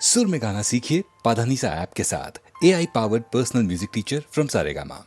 सुर में गाना सीखिए पाधानीसा ऐप के साथ। AI powered personal music teacher from Saregama.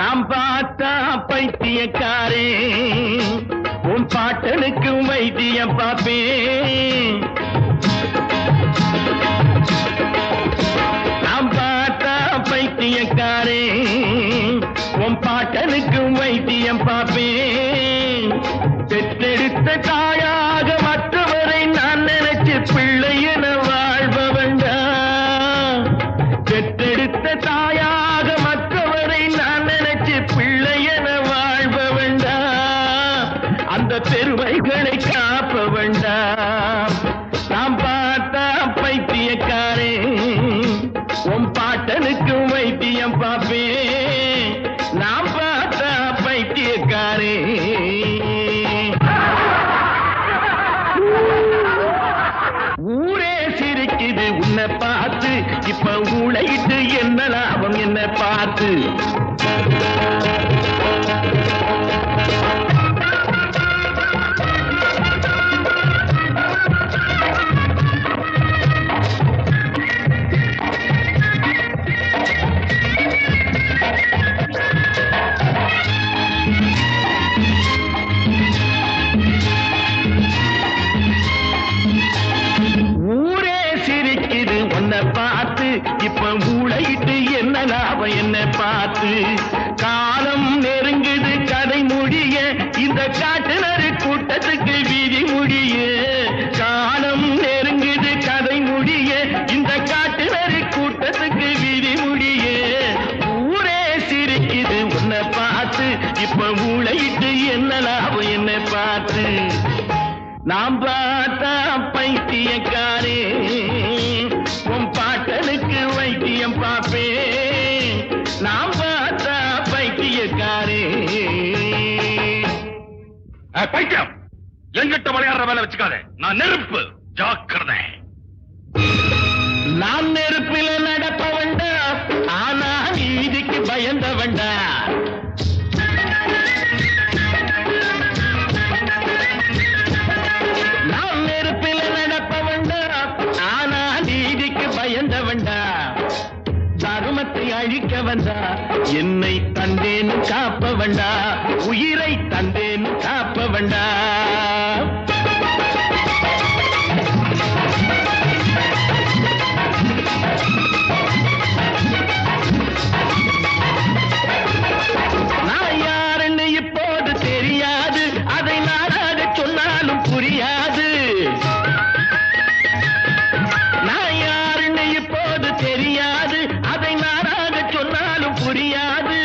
நாம் பார்த்தா பைத்தியக்காரே உன் பாட்டனுக்கு வைத்தியம் பாப்பேன். நாம் பார்த்தா பைத்தியக்காரே உன் பாட்டனுக்கு வைத்தியம் பாப்பேன். பெற்றெடுத்த தாயாக மற்றவரை நான் நினைச்சு பிள்ளை என வாழ்ப வேண்டாம். பெற்றெடுத்த தாயாக மற்றவரை நான் நினைச்சு பிள்ளை என வாழ்ப வேண்டாம். அந்த பெருமைகளை காப்ப வேண்டாம். நாம் பார்த்தா பைத்தியக்காரே உன் பாட்டனுக்கு வைத்தியம் பாப்பேன். நாம் பார்த்தா பைத்தியக்காரே. ஊரே சிரிக்குது உன்னை பார்த்து, இப்ப ஊழையிட்டு என்ன லாபம் என்ன பார்த்து. பார்த்து இப்ப ஊழையிட்டு என்ன லாபம் என்ன பார்த்து. காலம் நெருங்குது கதை முடிய இந்த காட்டுநரு கூட்டத்துக்கு வீதி விதிமுடியே காலம் நெருங்குது கதை முடிய இந்த காட்டு நரி கூட்டத்துக்கு விதிமுடியே ஊரே சிரிக்குது உன்னை பார்த்து இப்ப மூளையிட்டு என்ன லாபம் என்னை பார்த்து நாம் பார்த்தா பைத்தியக்காரே உன் பாட்டனுக்கு வைத்தியம் பார்ப்பேன் நாம் பார்த்தா பைத்தியக்காரே பைத்தியம் எங்கிட்ட விளையாடுற வேலை வச்சுக்காத நான் நெருப்பு ஜாக்கிரதை நான் நெருப்பில நடப்பவண்டா ஆனா நீதிக்கு பயந்தவண்டா நான் நெருப்பில நடப்பவண்டா ஆனா நீதிக்கு பயந்தவண்டா தர்மத்தை அழிக்க வந்தா என்னை தந்தேன்னு காப்ப வண்டா உயிரை தந்தேன்னு காப்ப வண்டா நான் யாருன்னு இப்போது தெரியாது அதை நானாக சொன்னாலும் புரியாது நான் யாருன்னு இப்போது தெரியாது அதை நானாக சொன்னாலும் புரியாது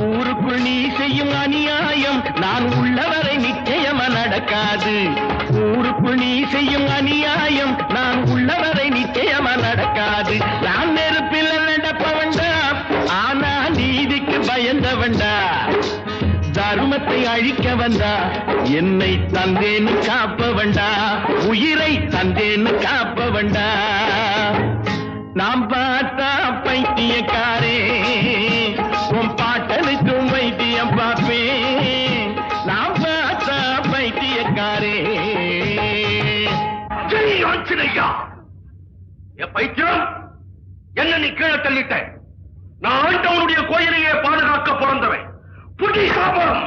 ஊருக்குள் நீ செய்யும் அநியாயம் நான் உள்ளவரை நிச்சயமா நடக்காது ஊருக்குள் நீ செய்யும் அநியாயம் நான் உள்ளவரை நிச்சயமா நடக்காது நான் நெருப்பில் நடப்பவண்டா ஆனா நீதிக்கு பயந்தவண்டா தர்மத்தை அழிக்க வந்தா என்னை தந்தேன்னு காப்ப வண்டா உயிரை தந்தேன்னு காப்ப வண்டா நாம் பார்த்தா பைத்தியக்காரே உன் பாட்டனுக்கும் வைத்தியம் பார்ப்பேன் நாம் பார்த்தா பைத்தியக்காரே ஜெய் ஆஞ்சநேயா என் பைத்தியம் என்ன நீ கீழே தள்ளிட்ட நான் ஆண்டவனுடைய கோயிலையே பாதுகாக்க பிறந்தவன் புதி சாபம்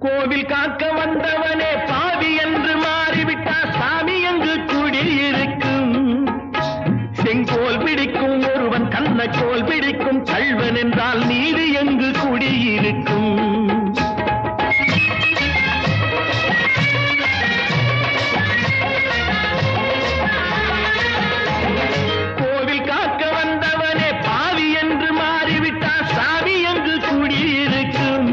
கோவில் காக்க வந்தவனே பாவி என்று மாறிவிட்டா சாமி எங்கு குடியிருக்கும் செங்கோல் பிடிக்கும் ஒருவன் கண்ணக்கோல் பிடிக்கும் கள்வன் என்றால் நீதி எங்கு குடியிருக்கும் கோவில் காக்க வந்தவனே பாவி என்று மாறிவிட்டா சாமி எங்கு குடியிருக்கும்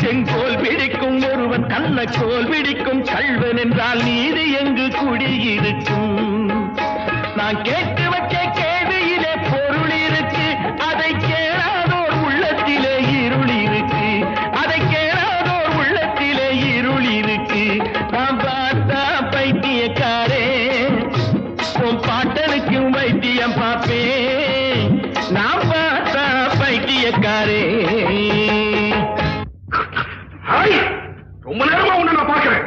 செங்கோல் பிடிக்கும் ஒருவன் கண்ணக்கோல் பிடிக்கும் கள்வன் என்றால் நீதி எங்கு குடியிருக்கும் நான் கேட்டு வச்ச கேள்வியிலே பொருள் இருக்கு அதை கேளாதோர் உள்ளத்திலே இருள் இருக்கு அதை கேளாதோர் உள்ளத்திலே இருள் இருக்கு நான் பார்த்தா பைத்தியக்காரே உன் பாட்டனுக்கும் வைத்தியம் பார்ப்பேன் நான் பார்த்தா பைத்தியக்காரே ரொம்ப நேரமா உன்னை நான் பார்க்கிறேன்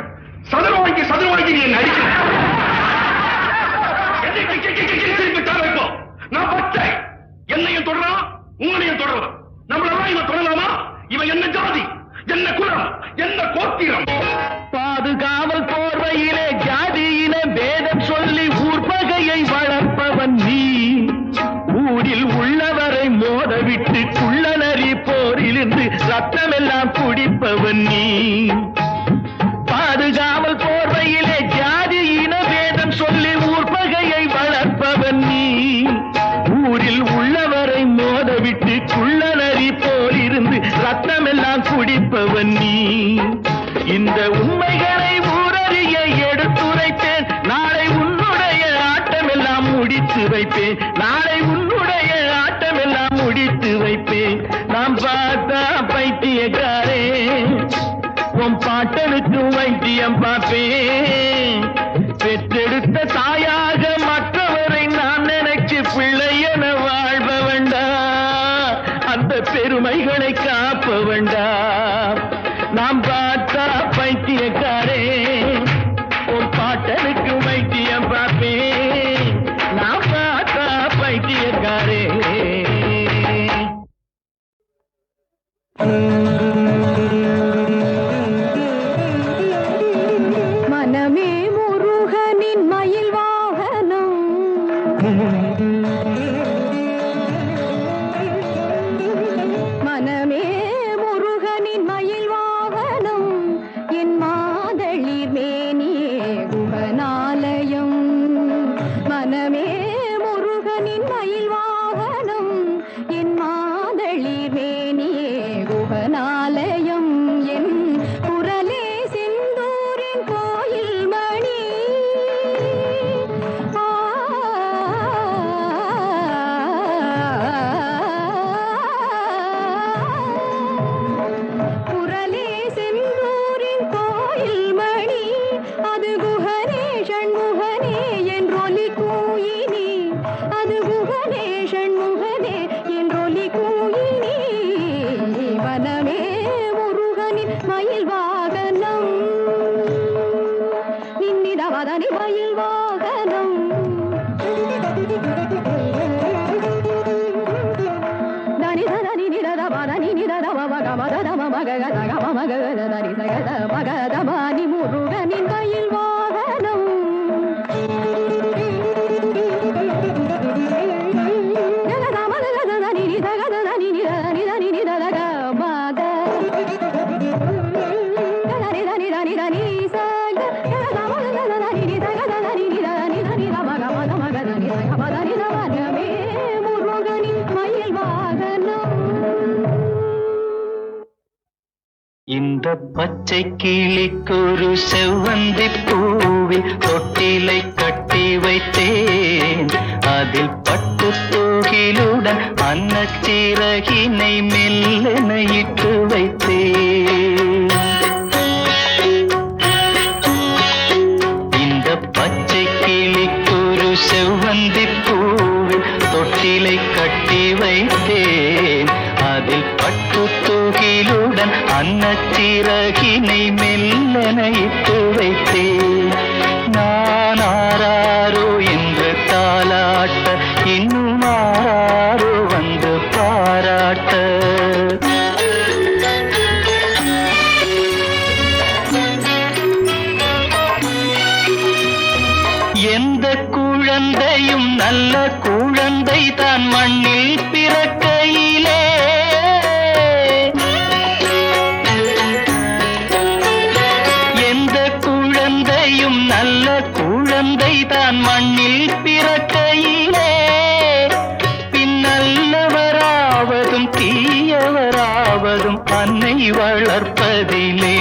சதுர வாங்கி நீ நடிக்கிற நான் பச்சை என்னையும் தொடரான் உங்களையும் தொடரும் நம்மளெல்லாம் இவன் தொடரலாமா இவன் என்ன ஜாதி என்ன குலம் என்ன கோத்திரம் பாதுகாவல் போர்வையிலே ஜாதியின வேதம் சொல்லி ஊர்பகையை வளர்ப்பவன் நீ ஊரில் உள்ளவரை மோதவிட்டு குள்ளநரி போரிலிருந்து ரத்தமெல்லாம் குடிப்பவன் நீ பாதுகாவல் போர்வையிலே ஜாதியின வேதம் சொல்லி ஊர்பகையை வளர்ப்பவன் நீ ஊரில் உள்ளவரை மோதவிட்டு குள்ளநரி போலிருந்து ரத்தமெல்லாம் குடிப்பவன் நீ இந்த உண்மைகளை ஊரறிய எடுத்துரைப்பேன் நாளை உன்னுடைய ஆட்டமெல்லாம் முடித்து வைப்பேன் நாளை உன்னுடைய ஆட்டமெல்லாம் முடித்து வைப்பேன் நாம் பார்த்தா பைத்தியக்காரே உன் பாட்டனுக்கு வைத்தியம் பார்ப்பேன் பெற்றெடுத்த தாயாக மற்றவரை நான் நினைச்சு பிள்ளை என வாழ்ப வேண்டாம் அந்த பெருமைகளை காப்ப வேண்டாம் நாம் பார்த்தா பைத்தியக்காரே உன் பாட்டனுக்கு வைத்தியம் பார்ப்பேன் நாம் பார்த்தா பைத்தியக்காரே மனமே முருகனின் மயில் மேனியே குகனாலயம் மனமே முருகனின் மயில் வாகனம் என் மாதளிர் மேனியே குகனாலயம் என் குரலே செந்தூரின் கோயில் மணி குரலே செந்தூரின் கோயில் மணி அது குகனே ஷண்முகனே என்றொலி கூயினி அது குகனே ஷண்முகனே என்றொலி கூயினி வனமே முருகனின் மயில் வாகனம் நின்னிதவதனி மயில் வாகனம் தனி தனி நிதத பதனி நிதத மக மத மக கத மக தனி சகத மகத மானி முருகனின் மயில் வாகனம் இந்த பச்சை கிளிக்கொரு செவ்வந்தி பூவில் தொட்டிலை கட்டி வைத்தேன் அதில் பட்டு தூகிலுடன் அன்னச்சிறகினை மெல்லென இட்டு வைத்தேன் இந்த பச்சை கிளிக்கொரு செவ்வந்தி பூவில் தொட்டிலை கட்டி வைத்தேன் அதில் பட்டு தூகிலுடன் அன்னச்சிறகினை மெல்லென இட்டு வைத்தேன் நான் ஆராரோ என்று தாலாட்ட இன்னும் ஆராரோ வந்து பாராட்ட எந்த குழந்தையும் நல்ல குழந்தை தான் மண்ணில் பிறக்கையிலே எந்த குழந்தையும் நல்ல குழந்தை தான் மண்ணில் பிறக்கையிலே பின்னல்லவராவதும் தீயவராவதும் அன்னை வளர்ப்பதிலே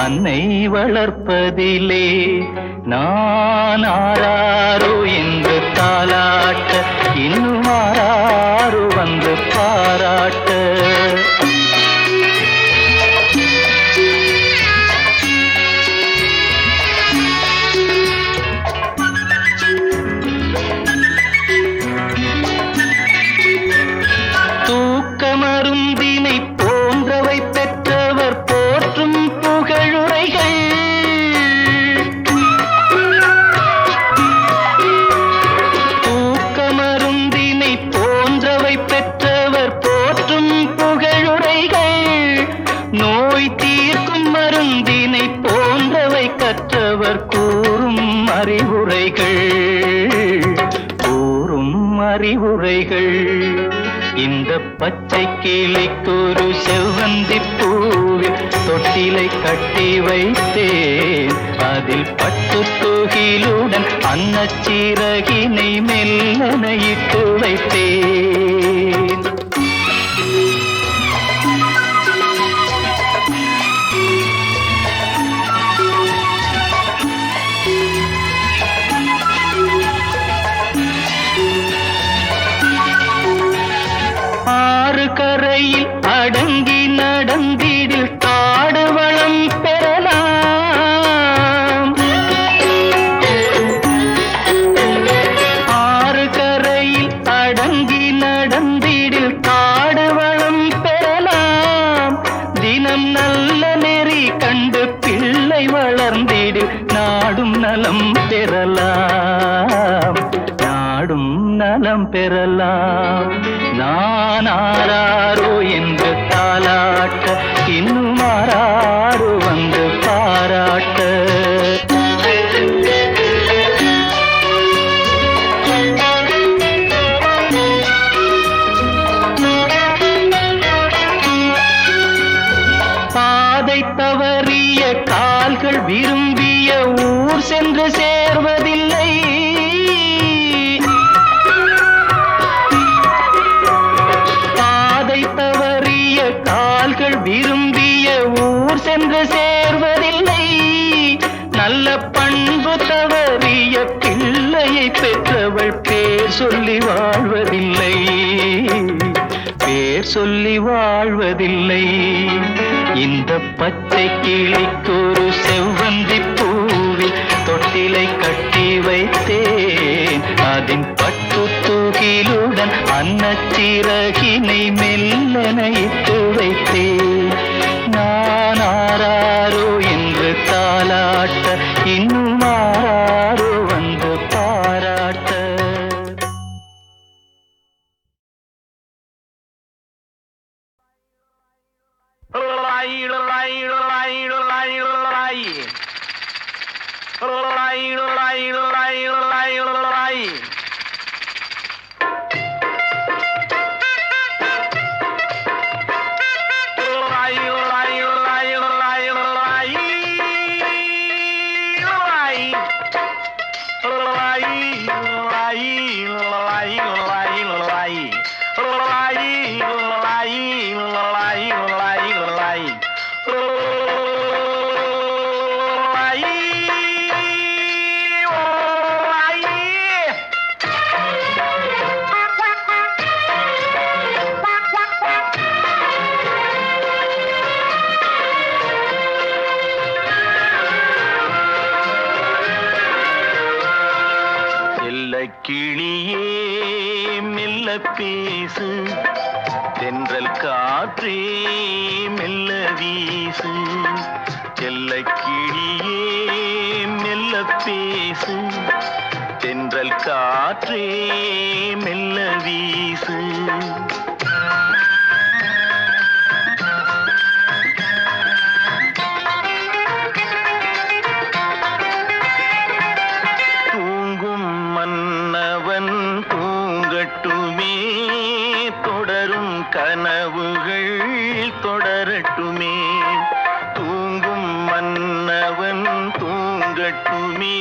அன்னை வளர்ப்பதிலே நான் ஆராரோ என்று தாலாட்ட இன்னும் ஆராரோ வந்து பாராட்ட தூக்கமருந்தினை போன்றவை பெற்றவர் போற்றும் புகழுரைகள் தூக்கமருந்தினை போன்றவை பெற்றவர் போற்றும் புகழுரைகள் நோய் தீர்க்கும் மருந்தினை போன்றவை கற்றவர் கூறும் அறிவுரைகள் கூறும் அறிவுரைகள் இந்த பச்சை கிளிக்கொரு செவ்வந்தி பூவில் தொட்டிலை கட்டி வைத்தேன் அதில் பட்டு தூகிலுடன் அன்னச்சிறகினை மெல்லென இட்டு வைத்தேன் ஆறு கரையில் அடங்கி நடந்திடில் காடு வளம் பெறலாம் ஆறு கரையில் அடங்கி நடந்திடில் காடு வளம் பெறலாம் தினம் நல்ல நெறி கண்டு பிள்ளை வளர்ந்திடில் நாடும் நலம் பெறலாம் நாடும் நலம் பெறலாம் நான் ஆராரோ என்று தாலாட்ட இன்னும் ஆராரோ வந்து பாராட்ட பாதை தவறிய கால்கள் விரும்பிய ஊர் சென்று சேர்வதில்லை. பாதை தவறிய கால்கள் விரும்பிய ஊர் சென்று சேர்வதில்லை. நல்ல பண்பு தவறிய பிள்ளையை பெற்றவள் பேர் சொல்லி வாழ்வதில்லை. பேர் சொல்லி வாழ்வதில்லை. இந்த பச்சை கிளிக்கொரு செவ்வந்தி பூவில் தொட்டிலை கட்டி வைத்தேன். அதன் பட்டு தூகிலுடன் அன்னச்சிறகினை மெல்லனைத்து வைத்தேன். நான் ஆராரோ என்று தாலாட்ட, இன்னும் ஆராரோ வந்து பாராட்ட. கிளியே மெல்ல பேசு, தென்றல் காற்றே மெல்ல வீசு. செல்ல கிளியே மெல்ல பேசு, தென்றல் காற்றே மெல்ல வீசு. கனவுகள் தொடரட்டுமே, தூங்கும் மன்னவன் தூங்கட்டுமே.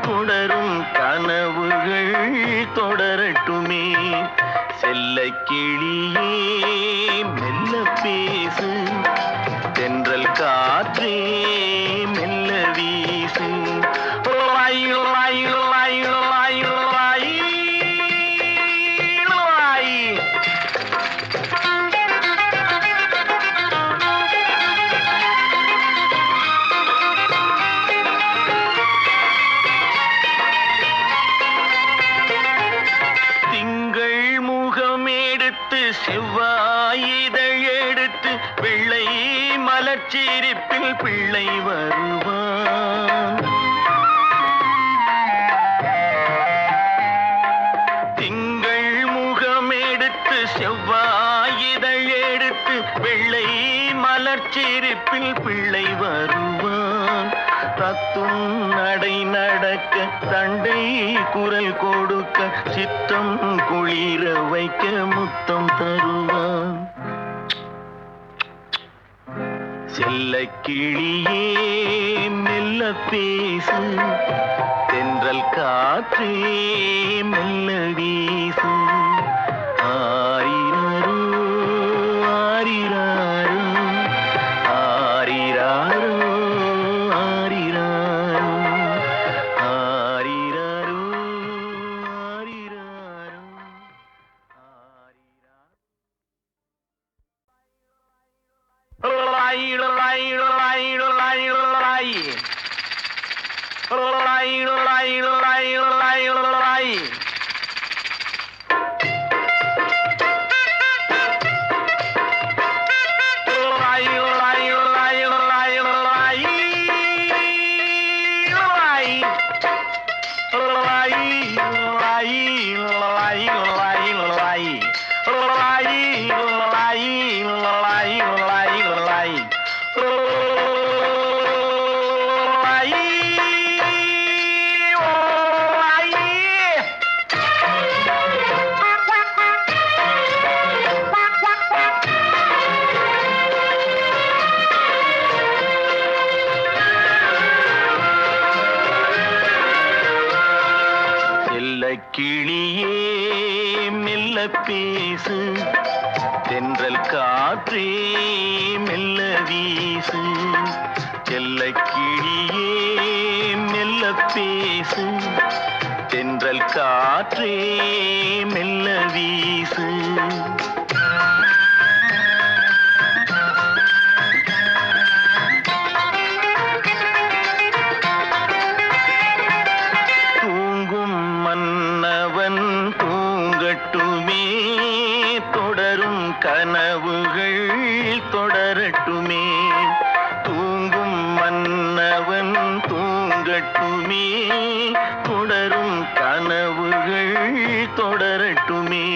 தொடரும் கனவுகள் தொடரட்டுமே. செல்ல கிளியே மெல்ல பேசு, தென்றல் காற்றே மெல்ல வீசு. செவ்வாயிதழ் எடுத்து வெள்ளை மலர்ச்சிரிப்பில் பிள்ளை வருவான். திங்கள் முகம் எடுத்து செவ்வாயிதழ் எடுத்து வெள்ளை மலர்ச்சிரிப்பில் பிள்ளை வருவான். தத்தும் நடை நடக்க தண்டை குரல் கொடுக்க சித்தம் குளிர வைக்க முத்தம் தருவான். செல்ல கிளியே மெல்ல பேசு, தென்றல் காற்றே மெல்ல வீசு. ஆரிரரோ ஆரிராரோ ஆரிராரோ கிளியே மெல்ல பேசு, தென்றல் காற்றே மெல்ல வீசு. செல்ல கிளியே மெல்ல பேசு, தென்றல் காற்றே மெல்ல வீசு. தூங்கும் மன்னவன் தூங்கட்டுமே, தொடரும் கனவுகள் தொடரட்டுமே. தூங்கும் மன்னவன் தூங்கட்டுமே, தொடரும் கனவுகள் தொடரட்டுமே.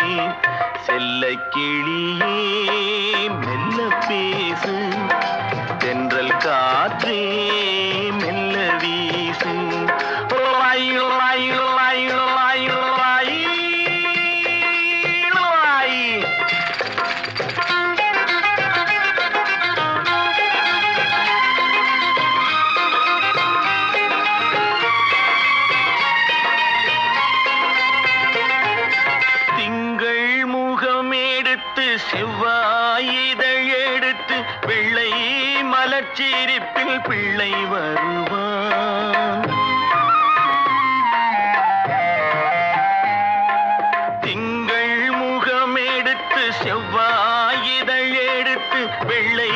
செல்ல கிளியே மெல்ல பேசு, தென்றல் காற்றே மெல்ல வீசு. லாய் லாய் லாய் லாய் லாய் லாய். திங்கள் முகம் எடுத்து செவ்வாய் இதழ் எடுத்து வெள்ளை மலர்ச்சிரிப்பில் பிள்ளை வருவான். திங்கள் முகம் எடுத்து செவ்வாய் இதழ் எடுத்து வெள்ளை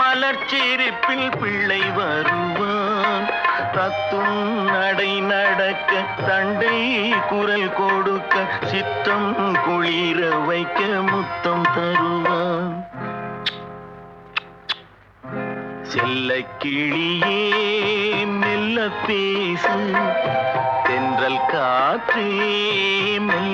மலர்ச்சிரிப்பில் பிள்ளை வருவான். தத்தும் நடை நடக்க தண்டை குரல் கொடுக்க சித்தம் குளிர வைக்க முத்தம் தருவான். செல்ல கிளியே மெல்ல பேசு, தென்றல் காற்றே மெல்ல